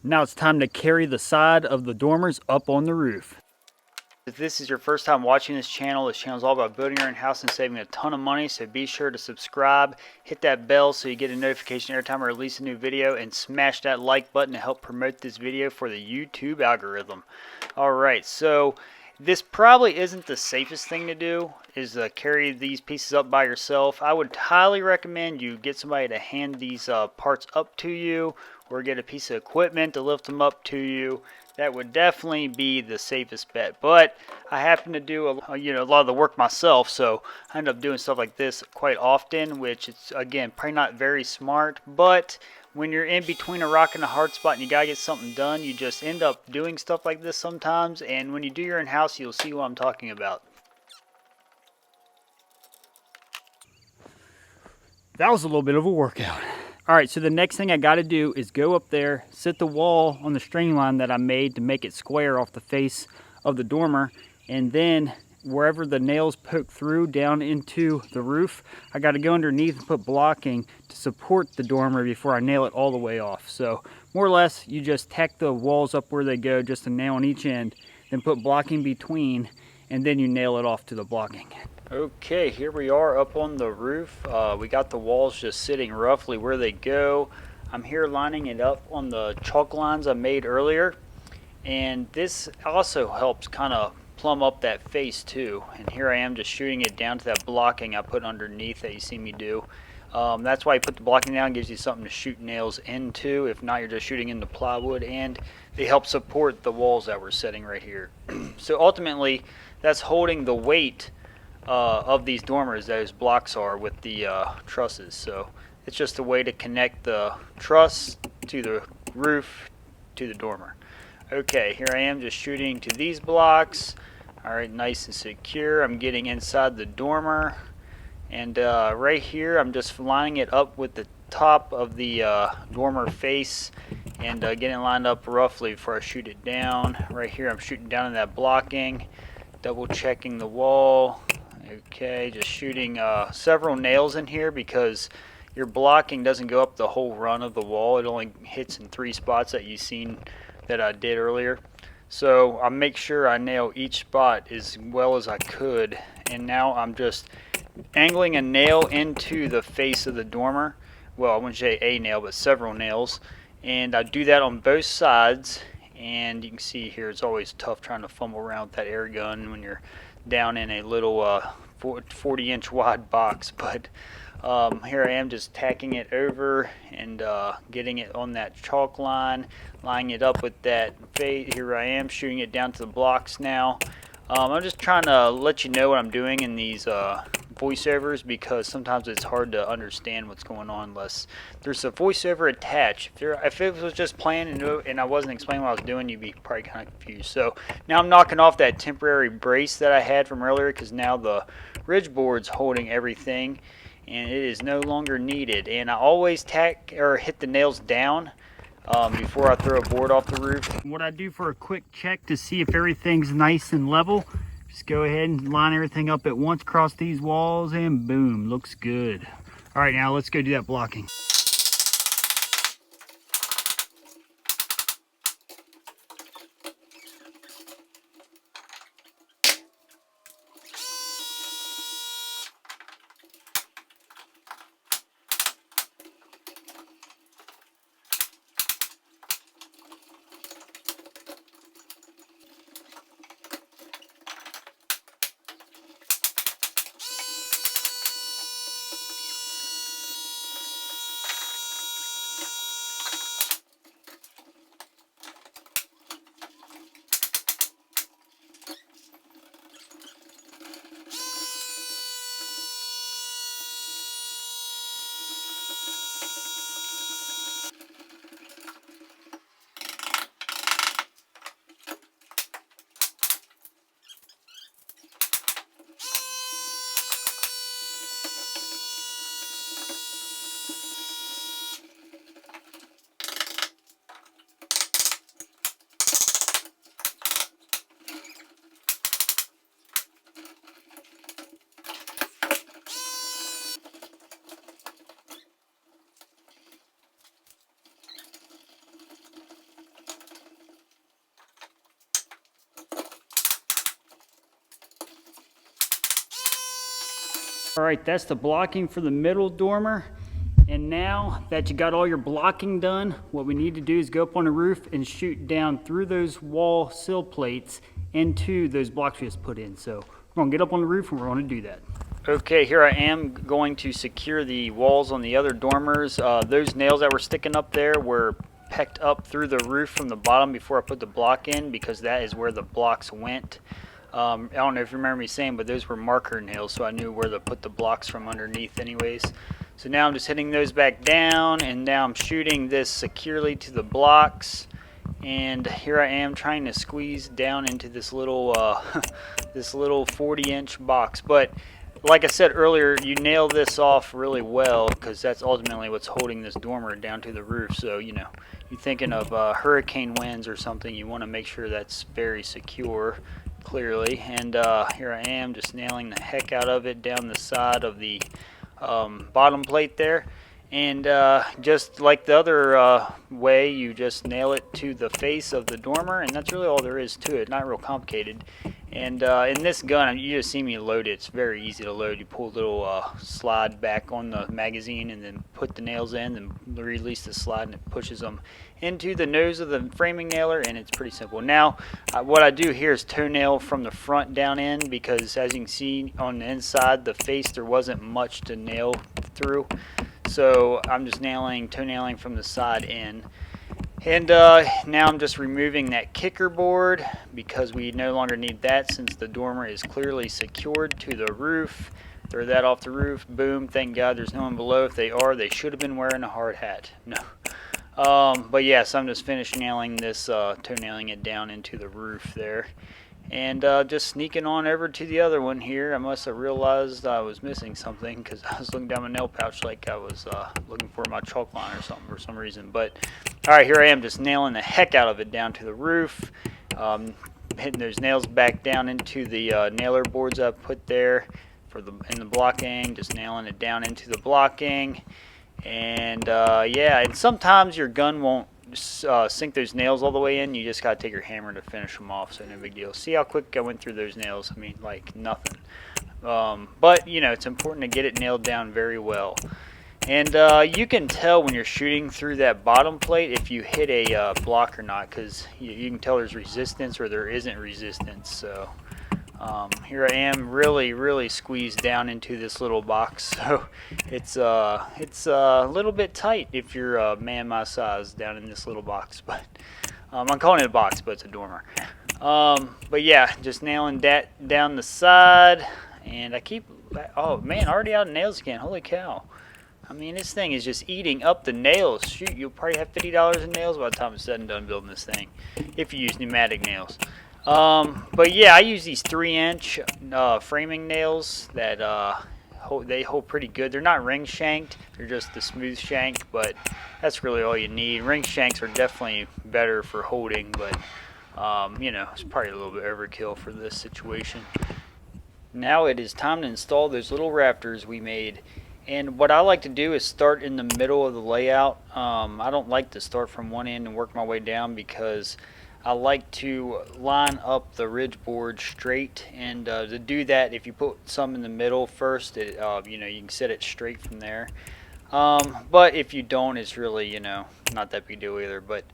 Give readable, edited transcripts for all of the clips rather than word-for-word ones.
Now it's time to carry the side of the dormers up on the roof. If this is your first time watching this channel is all about building your own house and saving a ton of money, so be sure to subscribe, hit that bell so you get a notification every time I release a new video, and smash that like button to help promote this video for the YouTube algorithm. Alright, so this probably isn't the safest thing to do, is carry these pieces up by yourself. I would highly recommend you get somebody to hand these parts up to you, or get a piece of equipment to lift them up to you. That would definitely be the safest bet. But I happen to do a lot of the work myself, so I end up doing stuff like this quite often, which is, again, probably not very smart. But when you're in between a rock and a hard spot and you gotta get something done, you just end up doing stuff like this sometimes. And when you do your own house, you'll see what I'm talking about. That was a little bit of a workout. All right, so the next thing I got to do is go up there, sit the wall on the string line that I made to make it square off the face of the dormer, and then wherever the nails poke through down into the roof, I got to go underneath and put blocking to support the dormer before I nail it all the way off. So more or less, you just tack the walls up where they go, just a nail on each end, then put blocking between, and then you nail it off to the blocking. Okay, here we are up on the roof. We got the walls just sitting roughly where they go. I'm here lining it up on the chalk lines I made earlier, and this also helps kind of plumb up that face too. And here I am just shooting it down to that blocking I put underneath that you see me do. That's why you put the blocking down, gives you something to shoot nails into. If not, you're just shooting into plywood, and they help support the walls that we're setting right here. So ultimately, that's holding the weight of these dormers, those blocks are, with the trusses. So it's just a way to connect the truss to the roof to the dormer. Okay, here I am just shooting to these blocks. Alright, nice and secure. I'm getting inside the dormer, and right here I'm just lining it up with the top of the dormer face and getting lined up roughly before I shoot it down. Right here I'm shooting down in that blocking, double checking the wall. Okay, just shooting several nails in here because your blocking doesn't go up the whole run of the wall. It only hits in 3 spots that you've seen that I did earlier. So I make sure I nail each spot as well as I could. And now I'm just angling a nail into the face of the dormer. Well, I wouldn't say a nail, but several nails. And I do that on both sides. And you can see here it's always tough trying to fumble around with that air gun when you're down in a little 40-inch wide box. But here I am just tacking it over and getting it on that chalk line, lining it up with that face. Here I am shooting it down to the blocks now. I'm just trying to let you know what I'm doing in these voiceovers, because sometimes it's hard to understand what's going on unless there's a voiceover attached. If it was just playing and I wasn't explaining what I was doing, you'd be probably kind of confused. So now I'm knocking off that temporary brace that I had from earlier, because now the ridge board's holding everything and it is no longer needed. And I always hit the nails down before I throw a board off the roof. What I do for a quick check to see if everything's nice and level, just go ahead and line everything up at once across these walls, and boom, looks good. All right, now let's go do that blocking. All right, that's the blocking for the middle dormer. And now that you got all your blocking done, what we need to do is go up on the roof and shoot down through those wall sill plates into those blocks we just put in. So we're gonna get up on the roof and we're gonna do that. Okay, here I am going to secure the walls on the other dormers. Those nails that were sticking up there were pecked up through the roof from the bottom before I put the block in, because that is where the blocks went. I don't know if you remember me saying, but those were marker nails, so I knew where to put the blocks from underneath anyways. So now I'm just hitting those back down, and now I'm shooting this securely to the blocks. And here I am trying to squeeze down into this little this little 40-inch box. But like I said earlier, you nail this off really well, because that's ultimately what's holding this dormer down to the roof. So, you know, you're thinking of hurricane winds or something, you want to make sure that's very secure, clearly. And here I am just nailing the heck out of it down the side of the bottom plate there. And just like the other way, you just nail it to the face of the dormer, and that's really all there is to it. Not real complicated. And in this gun, you just see me load it. It's very easy to load. You pull a little slide back on the magazine and then put the nails in and release the slide, and it pushes them into the nose of the framing nailer, and it's pretty simple. Now what I do here is toenail from the front down in, because as you can see on the inside, the face, there wasn't much to nail through. So I'm just toenailing from the side in. And now I'm just removing that kicker board, because we no longer need that since the dormer is clearly secured to the roof. Throw that off the roof. Boom. Thank God there's no one below. If they are, they should have been wearing a hard hat. No. But yes, I'm just finished nailing this, toenailing it down into the roof there. And just sneaking on over to the other one here. I must have realized I was missing something, because I was looking down my nail pouch like I was looking for my chalk line or something for some reason. But alright, here I am just nailing the heck out of it down to the roof. Hitting those nails back down into the nailer boards I put there in the blocking. Just nailing it down into the blocking. And yeah, and sometimes your gun won't sink those nails all the way in. You just gotta take your hammer to finish them off, so no big deal. See how quick I went through those nails? I mean, like nothing. But you know, it's important to get it nailed down very well. And you can tell when you're shooting through that bottom plate if you hit a block or not, because you can tell there's resistance or there isn't resistance. So here I am, really squeezed down into this little box. So it's a little bit tight if you're a man my size down in this little box. But I'm calling it a box, but it's a dormer. But yeah, just nailing that down the side, and I keep, oh man, already out of nails again. Holy cow! I mean, this thing is just eating up the nails. Shoot, you'll probably have $50 in nails by the time it's said and done building this thing, if you use pneumatic nails. But yeah, I use these 3-inch framing nails that they hold pretty good. They're not ring shanked, they're just the smooth shank, but that's really all you need. Ring shanks are definitely better for holding, but you know, it's probably a little bit overkill for this situation. Now it is time to install those little rafters we made. And what I like to do is start in the middle of the layout. I don't like to start from one end and work my way down, because I like to line up the ridge board straight, and to do that, if you put some in the middle first, you know, you can set it straight from there. But if you don't, it's really, you know, not that big a deal either. But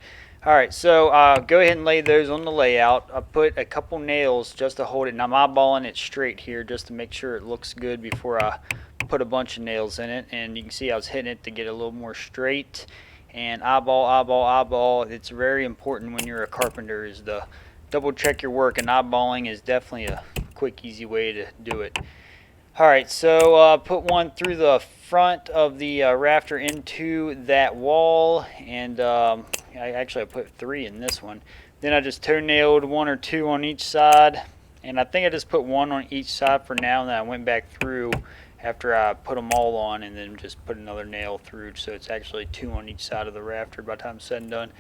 alright, so go ahead and lay those on the layout. I put a couple nails just to hold it, and I'm eyeballing it straight here just to make sure it looks good before I put a bunch of nails in it. And you can see I was hitting it to get a little more straight. And eyeball. It's very important when you're a carpenter is to double check your work, and eyeballing is definitely a quick, easy way to do it. Alright, so put one through the front of the rafter into that wall, and I put 3 in this one. Then I just toenailed 1 or 2 on each side, and I think I just put 1 on each side for now, and then I went back through after I put them all on, and then just put another nail through, so it's actually 2 on each side of the rafter by the time it's said and done.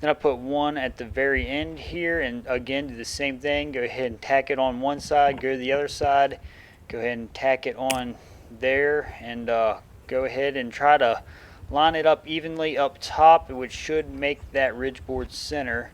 Then I put 1 at the very end here, and again do the same thing. Go ahead and tack it on one side, go to the other side, go ahead and tack it on there, and go ahead and try to line it up evenly up top, which should make that ridge board center.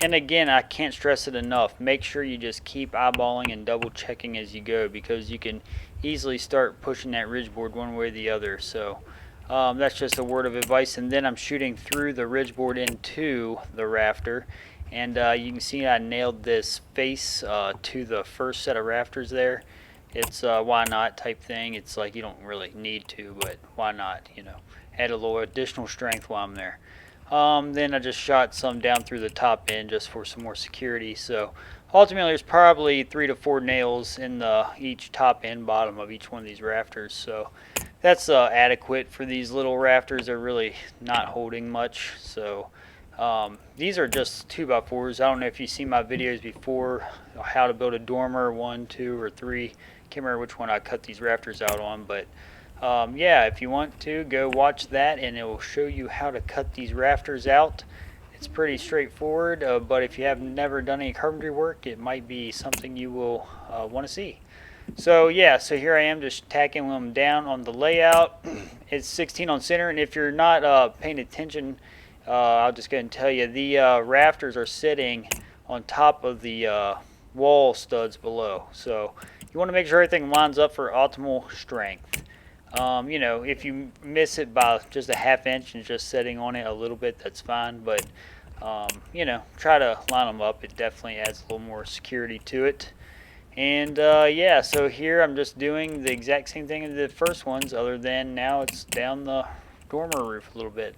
And again, I can't stress it enough, make sure you just keep eyeballing and double checking as you go, because you can easily start pushing that ridge board one way or the other. So that's just a word of advice. And then I'm shooting through the ridge board into the rafter, and you can see I nailed this face to the first set of rafters there. It's why not type thing. It's like you don't really need to, but why not, you know, add a little additional strength while I'm there. Then I just shot some down through the top end just for some more security. So ultimately there's probably 3 to 4 nails in each top and bottom of each one of these rafters. So that's adequate for these little rafters. They're really not holding much. So these are just 2x4s. I don't know if you've seen my videos before, how to build a dormer, 1, 2, or 3. Can't remember which one I cut these rafters out on, but yeah, if you want to, go watch that and it will show you how to cut these rafters out. It's pretty straightforward, but if you have never done any carpentry work, it might be something you will want to see. So yeah, so here I am just tacking them down on the layout. It's 16 on center, and if you're not paying attention, I'll just go ahead and tell you, the rafters are sitting on top of the wall studs below. So you want to make sure everything lines up for optimal strength. You know, if you miss it by just a ½ inch and just setting on it a little bit, that's fine. But, you know, try to line them up. It definitely adds a little more security to it. And, yeah, so here I'm just doing the exact same thing as the first ones, other than now it's down the dormer roof a little bit.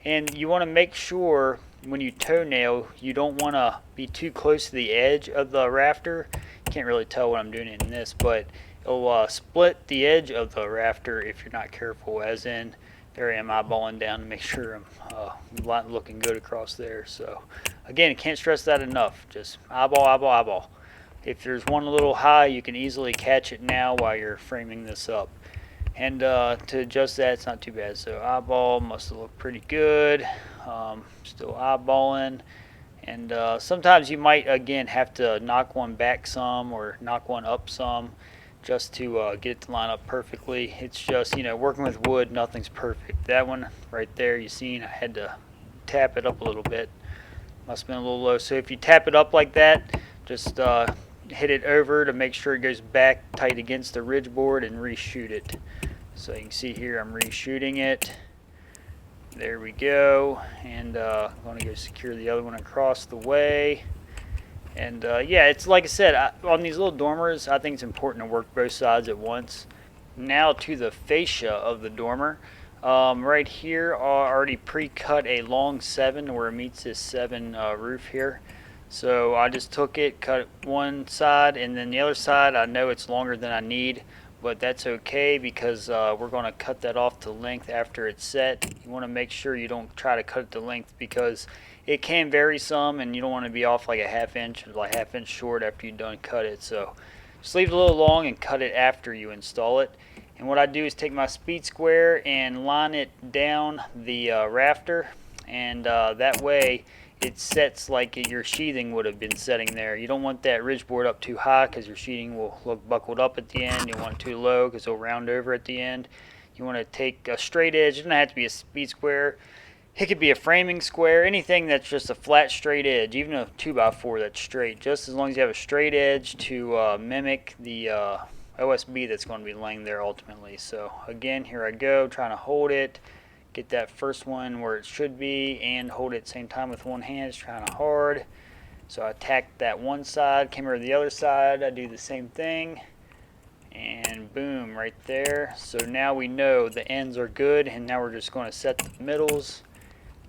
And you want to make sure when you toenail, you don't want to be too close to the edge of the rafter. Can't really tell what I'm doing in this, but it'll split the edge of the rafter if you're not careful, as in there I am eyeballing down to make sure I'm looking good across there. So again, can't stress that enough. Just eyeball, eyeball, eyeball. If there's one a little high, you can easily catch it now while you're framing this up. And to adjust that, it's not too bad. So eyeball must have looked pretty good. Still eyeballing. And sometimes you might, again, have to knock one back some or knock one up some just to get it to line up perfectly. It's just, you know, working with wood, nothing's perfect. That one right there, you seen, I had to tap it up a little bit. Must have been a little low. So if you tap it up like that, just hit it over to make sure it goes back tight against the ridge board and reshoot it. So you can see here I'm reshooting it. There we go. And I'm going to go secure the other one across the way. And yeah, it's like I said, on these little dormers, I think it's important to work both sides at once. Now to the fascia of the dormer. Right here, I already pre-cut a long 7 where it meets this 7 roof here. So I just took it, cut one side, and then the other side, I know it's longer than I need, but that's okay because we're going to cut that off to length after it's set. You want to make sure you don't try to cut it to length because it can vary some, and you don't want to be off like a ½ inch or like ½ inch short after you've done cut it. So just leave it a little long and cut it after you install it. And what I do is take my speed square and line it down the rafter, and that way it sets like your sheathing would have been setting there. You don't want that ridge board up too high because your sheathing will look buckled up at the end. You want it too low because it'll round over at the end. You want to take a straight edge. It doesn't have to be a speed square. It could be a framing square, anything that's just a flat straight edge, even a 2x4 that's straight, just as long as you have a straight edge to mimic the OSB that's going to be laying there ultimately. So again, here I go, trying to hold it, get that first one where it should be, and hold it at the same time with one hand. It's trying to hard. So I tacked that one side, came over to the other side, I do the same thing, and boom, right there. So now we know the ends are good, and now we're just going to set the middles.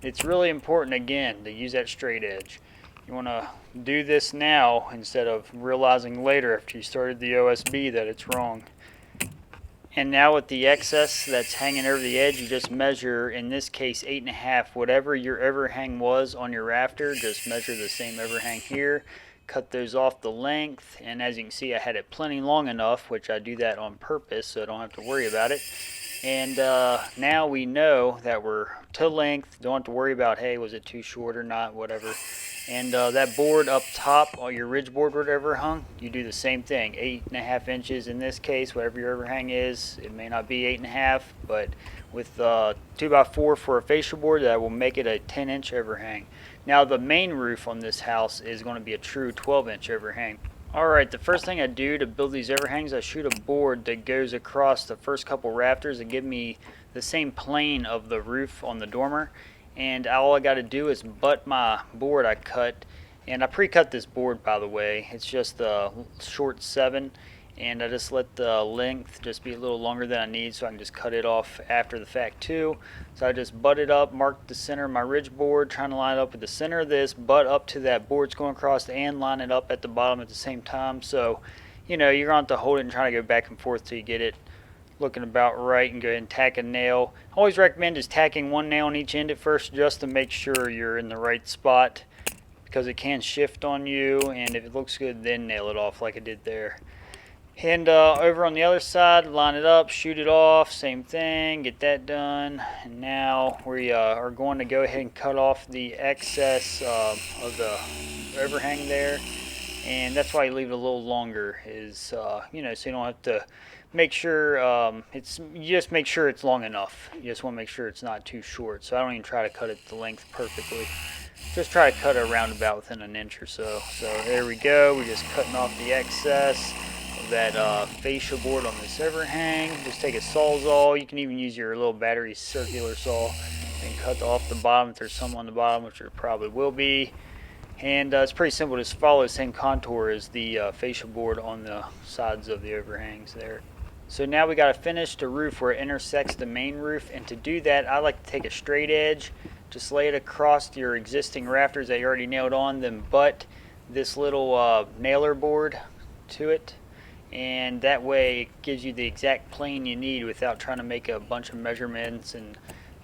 It's really important, again, to use that straight edge. You want to do this now instead of realizing later after you started the OSB that it's wrong. And now with the excess that's hanging over the edge, you just measure, in this case, 8.5. Whatever your overhang was on your rafter, just measure the same overhang here. Cut those off the length, and as you can see, I had it plenty long enough, which I do that on purpose so I don't have to worry about it. And now we know that we're to length, don't have to worry about, hey, was it too short or not, whatever. And that board up top, or your ridge board, whatever hung, you do the same thing. 8.5 inches in this case, whatever your overhang is. It may not be 8.5, but with 2x4 for a fascia board, that will make it a 10-inch overhang. Now the main roof on this house is going to be a true 12-inch overhang. Alright, the first thing I do to build these overhangs, I shoot a board that goes across the first couple rafters and give me the same plane of the roof on the dormer. And all I got to do is butt my board I cut, and I pre-cut this board, by the way. It's just a short 7, and I just let the length just be a little longer than I need, so I can just cut it off after the fact too. So I just butt it up, mark the center of my ridge board, trying to line it up with the center of this, butt up to that board it's going across, and line it up at the bottom at the same time. So, you know, you're going to have to hold it and try to go back and forth till you get it looking about right, and go ahead and tack a nail. I always recommend just tacking one nail on each end at first, just to make sure you're in the right spot, because it can shift on you, and if it looks good, then nail it off like I did there. And over on the other side, line it up, shoot it off, same thing, get that done. And now we are going to go ahead and cut off the excess of the overhang there. And that's why you leave it a little longer, is you know, so you don't have to make sure you just make sure it's long enough. You just want to make sure it's not too short. So I don't even try to cut it the length perfectly. Just try to cut it around about within an inch or so. So there we go. We're just cutting off the excess of that fascia board on this overhang. Just take a Sawzall. You can even use your little battery circular saw and cut off the bottom if there's some on the bottom, which there probably will be. And it's pretty simple. Just follow the same contour as the fascia board on the sides of the overhangs there. So now we got to finish the roof where it intersects the main roof, and to do that I like to take a straight edge, just lay it across your existing rafters that you already nailed on, then butt this little nailer board to it, and that way it gives you the exact plane you need without trying to make a bunch of measurements and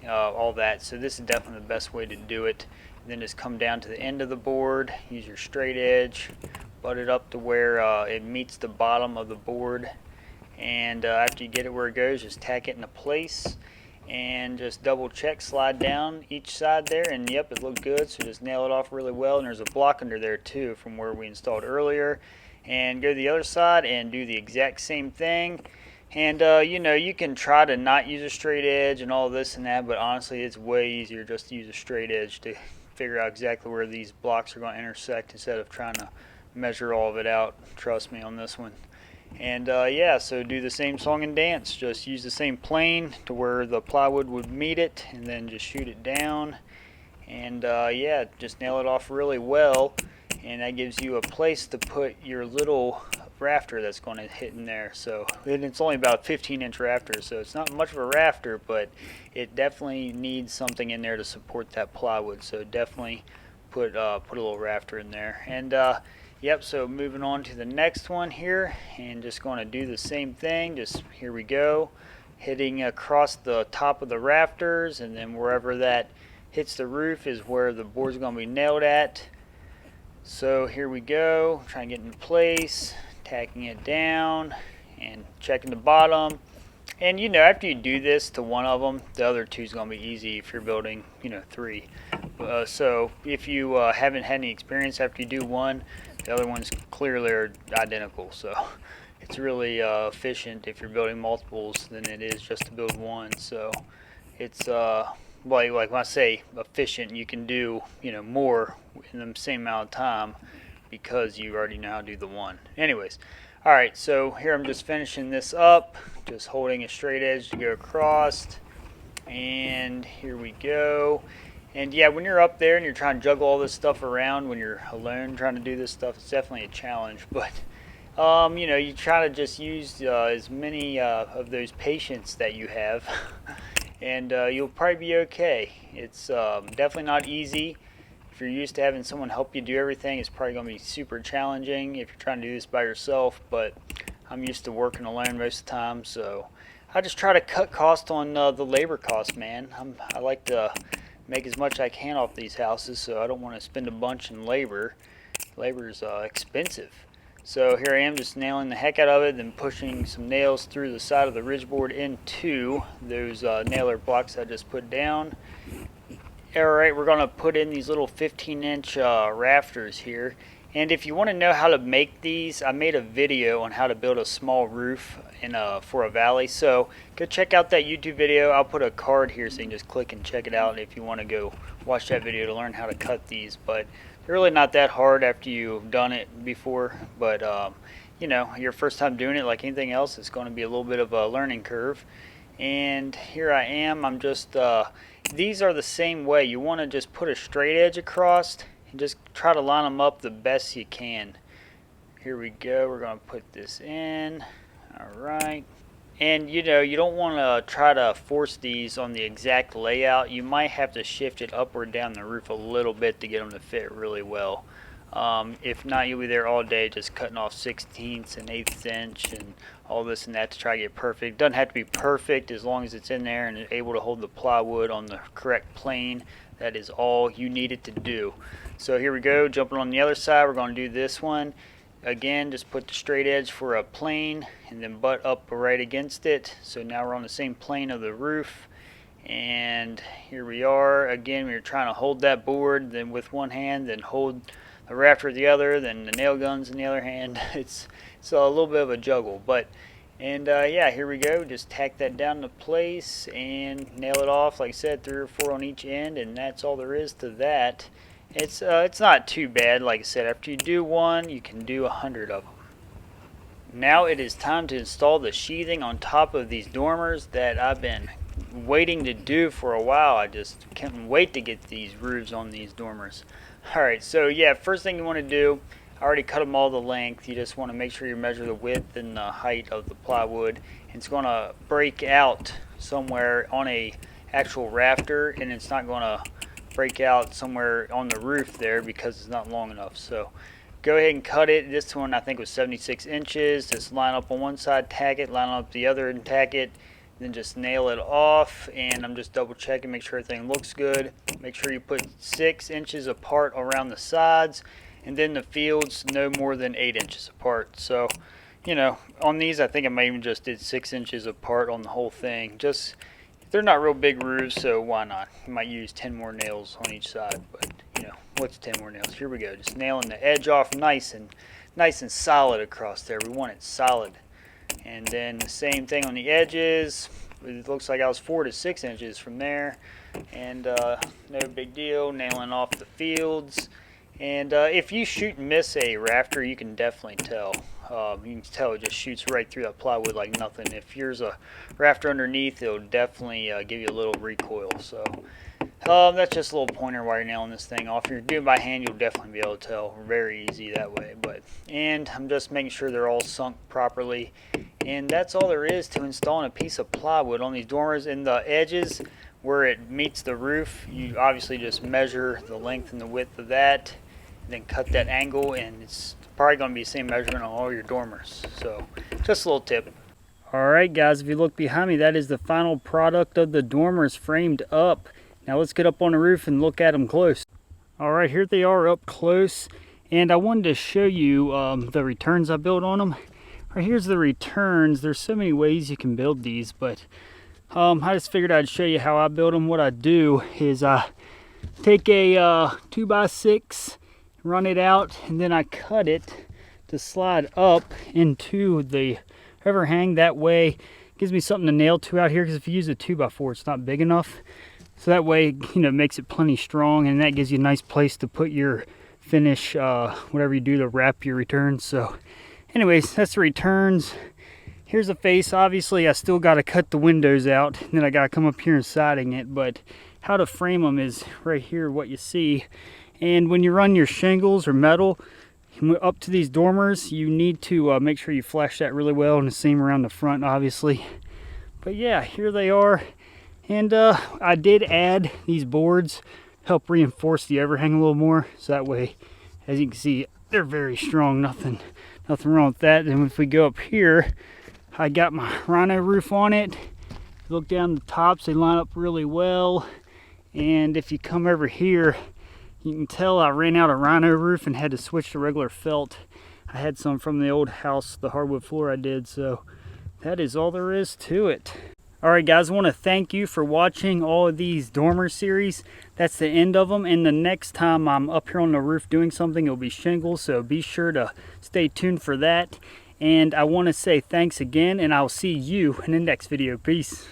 all that. So this is definitely the best way to do it. And then just come down to the end of the board, use your straight edge, butt it up to where it meets the bottom of the board, and after you get it where it goes, just tack it into place and just double check, slide down each side there, and yep, it looked good. So just nail it off really well. And there's a block under there too from where we installed earlier. And go to the other side and do the exact same thing. And you know, you can try to not use a straight edge and all this and that, but honestly it's way easier just to use a straight edge to figure out exactly where these blocks are going to intersect, instead of trying to measure all of it out. Trust me on this one. And yeah, so do the same song and dance. Just use the same plane to where the plywood would meet it, and then just shoot it down. And yeah, just nail it off really well, and that gives you a place to put your little rafter that's going to hit in there. So, and it's only about 15-inch rafter, so it's not much of a rafter, but it definitely needs something in there to support that plywood. So definitely put a little rafter in there. And yep, so moving on to the next one here, and just going to do the same thing. Just here we go, hitting across the top of the rafters, and then wherever that hits the roof is where the board's going to be nailed at. So here we go, trying to get in place, tacking it down, and checking the bottom. And you know, after you do this to one of them, the other two is going to be easy if you're building, you know, 3. So if you haven't had any experience, after you do one, the other ones clearly are identical. So it's really efficient if you're building multiples than it is just to build one. So it's like when I say efficient, you can do, you know, more in the same amount of time because you already know how to do the one. Anyways, all right, so here I'm just finishing this up, just holding a straight edge to go across, and here we go. And yeah, when you're up there and you're trying to juggle all this stuff around, when you're alone trying to do this stuff, it's definitely a challenge. But you know, you try to just use as many of those patience that you have, and you'll probably be okay. It's definitely not easy. If you're used to having someone help you do everything, it's probably going to be super challenging if you're trying to do this by yourself. But I'm used to working alone most of the time, so I just try to cut costs on the labor costs, man. I like to make as much as I can off these houses, so I don't want to spend a bunch in labor. Labor's expensive. So here I am, just nailing the heck out of it, then pushing some nails through the side of the ridge board into those nailer blocks I just put down. Alright, we're going to put in these little 15-inch rafters here. And if you want to know how to make these, I made a video on how to build a small roof for a valley. So go check out that YouTube video. I'll put a card here so you can just click and check it out if you want to go watch that video to learn how to cut these. But They're really not that hard after you've done it before, but you know, your first time doing it, like anything else, it's going to be a little bit of a learning curve. And here I am. I'm just these are the same way. You want to just put a straight edge across and just try to line them up the best you can. Here we go. We're going to put this in. All right. And you know, you don't want to try to force these on the exact layout. You might have to shift it up or down the roof a little bit to get them to fit really well. If not, you'll be there all day just cutting off 1/16 and 1/8 inch and all this and that to try to get perfect. Doesn't have to be perfect as long as it's in there and able to hold the plywood on the correct plane. That is all you need it to do. So here we go, jumping on the other side. We're going to do this one. Again, just put the straight edge for a plane and then butt up right against it. So now we're on the same plane of the roof. And here we are. Again, we're trying to hold that board then with one hand, then hold the rafter with the other, then the nail guns in the other hand. It's a little bit of a juggle, but yeah, here we go. Just tack that down to place and nail it off. Like I said, 3 or 4 on each end, and that's all there is to that. It's not too bad. Like I said, after you do one, you can do 100 of them. Now it is time to install the sheathing on top of these dormers that I've been waiting to do for a while. I just can't wait to get these roofs on these dormers. Alright, so yeah, first thing you want to do, I already cut them all the length. You just want to make sure you measure the width and the height of the plywood. And it's going to break out somewhere on a actual rafter, and it's not going to break out somewhere on the roof there because it's not long enough. So go ahead and cut it. This one I think was 76 inches. Just line up on one side, tack it, line up the other and tack it. Then just nail it off, and I'm just double checking, make sure everything looks good. Make sure you put 6 inches apart around the sides, and then the fields no more than 8 inches apart. So, you know, on these I think I may even just did 6 inches apart on the whole thing. Just, they're not real big roofs, so why not? You might use 10 more nails on each side, but you know, what's 10 more nails? Here we go, just nailing the edge off nice and solid across there. We want it solid. And then the same thing on the edges. It looks like I was 4 to 6 inches from there, and no big deal. Nailing off the fields. And if you shoot and miss a rafter, you can definitely tell. You can tell it just shoots right through that plywood like nothing. If there's a rafter underneath, it'll definitely give you a little recoil. So that's just a little pointer while you're nailing this thing off. If you're doing it by hand, you'll definitely be able to tell. Very easy that way. And I'm just making sure they're all sunk properly. And that's all there is to installing a piece of plywood on these dormers. In the edges where it meets the roof, you obviously just measure the length and the width of that, then cut that angle, and it's probably going to be the same measurement on all your dormers. So just a little tip. Alright guys, if you look behind me, that is the final product of the dormers framed up. Now let's get up on the roof and look at them close. Alright, here they are up close, and I wanted to show you the returns I built on them. Right, here's the returns. There's so many ways you can build these, but I just figured I'd show you how I build them. What I do is I take a 2x6, run it out, and then I cut it to slide up into the overhang. That way it gives me something to nail to out here, because if you use a 2x4, it's not big enough. So that way, you know, it makes it plenty strong, and that gives you a nice place to put your finish, whatever you do to wrap your returns. So anyways, that's the returns. Here's the face. Obviously, I still got to cut the windows out, and then I got to come up here and siding it. But how to frame them is right here, what you see. And when you run your shingles or metal up to these dormers, you need to make sure you flash that really well, and the same around the front, obviously. But yeah, here they are. And I did add these boards to help reinforce the overhang a little more. So that way, as you can see, they're very strong. Nothing wrong with that. And if we go up here, I got my rhino roof on it. Look down the tops, they line up really well. And if you come over here, you can tell I ran out of rhino roof and had to switch to regular felt. I had some from the old house, the hardwood floor I did. So that is all there is to it. Alright guys, I want to thank you for watching all of these dormer series. That's the end of them, and the next time I'm up here on the roof doing something, it'll be shingles, so be sure to stay tuned for that. And I want to say thanks again, and I'll see you in the next video. Peace.